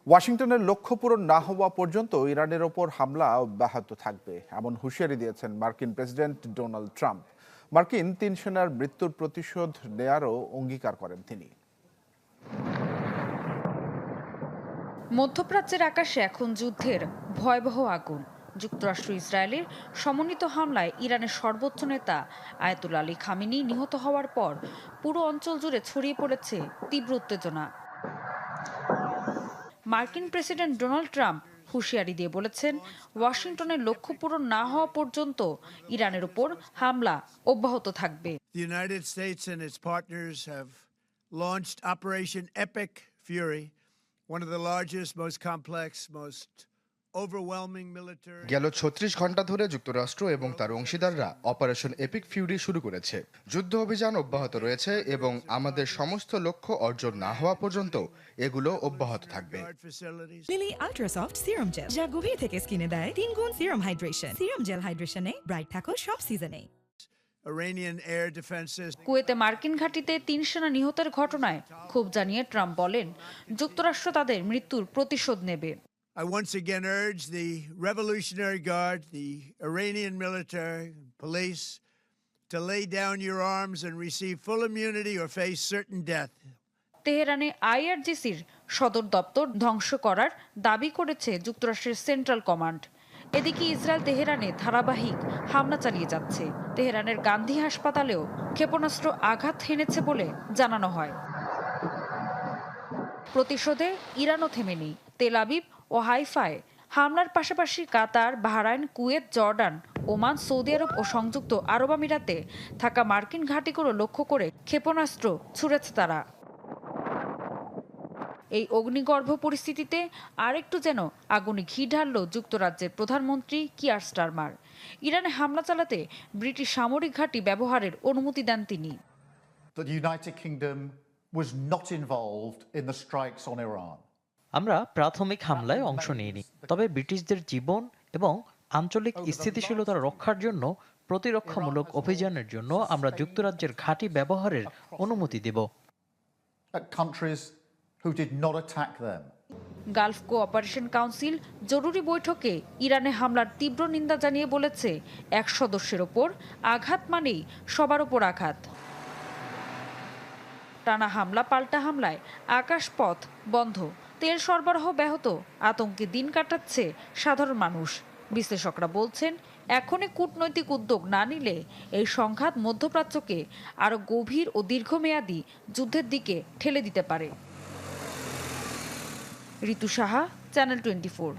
ওয়াশিংটনের লক্ষ্য পূরণ না হওয়া পর্যন্ত ইরানের ওপর হামলা অব্যাহত থাকবে এমন হুঁশিয়ারি দিয়েছেন মার্কিন প্রেসিডেন্ট ডোনাল্ড ট্রাম্প। মার্কিন ৩ সেনার মৃত্যুর প্রতিশোধ নেয়ারও অঙ্গীকার করেন তিনি। মধ্যপ্রাচ্যের আকাশে এখন যুদ্ধের ভয়াবহ আগুন। যুক্তরাষ্ট্র ইসরায়েলের সমন্বিত হামলায় ইরানের সর্বোচ্চ নেতা আয়াতুল্লাহ আলী খামেনি নিহত হওয়ার পর পুরো অঞ্চল জুড়ে ছড়িয়ে পড়েছে তীব্র উত্তেজনা। মার্কিন প্রেসিডেন্ট ডোনাল্ড ট্রাম্প হুঁশিয়ারি দিয়ে বলেছেন, ওয়াশিংটনের লক্ষ্য পূরণ না হওয়া পর্যন্ত ইরানের উপর হামলা অব্যাহত থাকবে। The United States and its partners have launched Operation Epic Fury, one of the largest, most complex, most overwhelming military. গেল ৩৬ ঘন্টা ধরে যুক্তরাষ্ট্র এবং তার অংশীদাররা অপারেশন এপিক ফিউরি শুরু করেছে। যুদ্ধ অভিযান অব্যাহত রয়েছে এবং আমাদের সমস্ত লক্ষ্য অর্জন না হওয়া পর্যন্ত এগুলো অব্যাহত থাকবে। লিলি আল্ট্রাসফট সিরাম জেল, যা গভীর থেকে স্কিনে দেয় ৩ গুণ সিরাম হাইড্রেশন। সিরাম জেল হাইড্রেশনে ব্রাইট থাকো সব সিজনে। Iranian air defenses. কুয়েতে মার্কিন ঘাঁটিতে ৩ সেনা নিহতের ঘটনায় ক্ষোভ জানিয়ে ট্রাম্প বলেন, যুক্তরাষ্ট্র তাদের মৃত্যুর প্রতিশোধ নেবে। I once again urge the Revolutionary Guard, the Iranian military, police, to lay down your arms and receive full immunity or face certain death. তেহরানে আইআরজিসির সদর দপ্তর ধ্বংস করার দাবি করেছে যুক্তরাষ্ট্রের সেন্ট্রাল কমান্ড। এদিকে ইসরায়েল তেহরানে ধারাবাহিক হামলা চালিয়ে যাচ্ছে। তেহরানের গান্ধী হাসপাতালেও ক্ষেপণাস্ত্র আঘাত হেনেছে বলে জানানো হয়। প্রতিশোধে ইরানও থেমে নেই। তেল আবিব ও হাইফায় হামলার পাশাপাশি Qatar, Bahrain, Kuwait, Jordan, Oman, Saudi আরব ও সংযুক্ত আরব আমিরাতে থাকা মার্কিন ঘাঁটিগুলো লক্ষ্য করে ক্ষেপণাস্ত্র ছুড়েছে তারা। এই অগ্নিগর্ভ পরিস্থিতিতে আরেকটু যেন আগুনে ঘি ঢালল যুক্তরাজ্যের প্রধানমন্ত্রী কিয়ার স্টারমার। ইরানে হামলা চালাতে ব্রিটিশ সামরিক ঘাঁটি ব্যবহারের অনুমতি দেন তিনি। The United Kingdom was not involved in the strikes on Iran. আমরা প্রাথমিক হামলায় অংশ নিইনি, তবে ব্রিটিশদের জীবন এবং আঞ্চলিক স্থিতিশীলতা রক্ষার জন্য প্রতিরক্ষামূলক অভিযানের জন্য আমরা যুক্তরাজ্যের ঘাঁটি ব্যবহারের অনুমতি দেব। Countries who did not attack them. Gulf cooperation council জরুরি বৈঠকে ইরানে হামলার তীব্র নিন্দা জানিয়ে বলেছে, এক সদস্যের ওপর আঘাত মানেই সবার ওপর আঘাত। টানা হামলা পাল্টা হামলায় আকাশপথ বন্ধ, তেল সরবরাহ ব্যাহত, আতঙ্কে দিন কাটাচ্ছে সাধারণ মানুষ। বিশ্লেষকরা বলছেন, এখনই কূটনৈতিক উদ্যোগ না নিলে এই সংঘাত মধ্যপ্রাচ্যকে আরও গভীর ও দীর্ঘমেয়াদী যুদ্ধের দিকে ঠেলে দিতে পারে। ঋতু সাহা, চ্যানেল 24।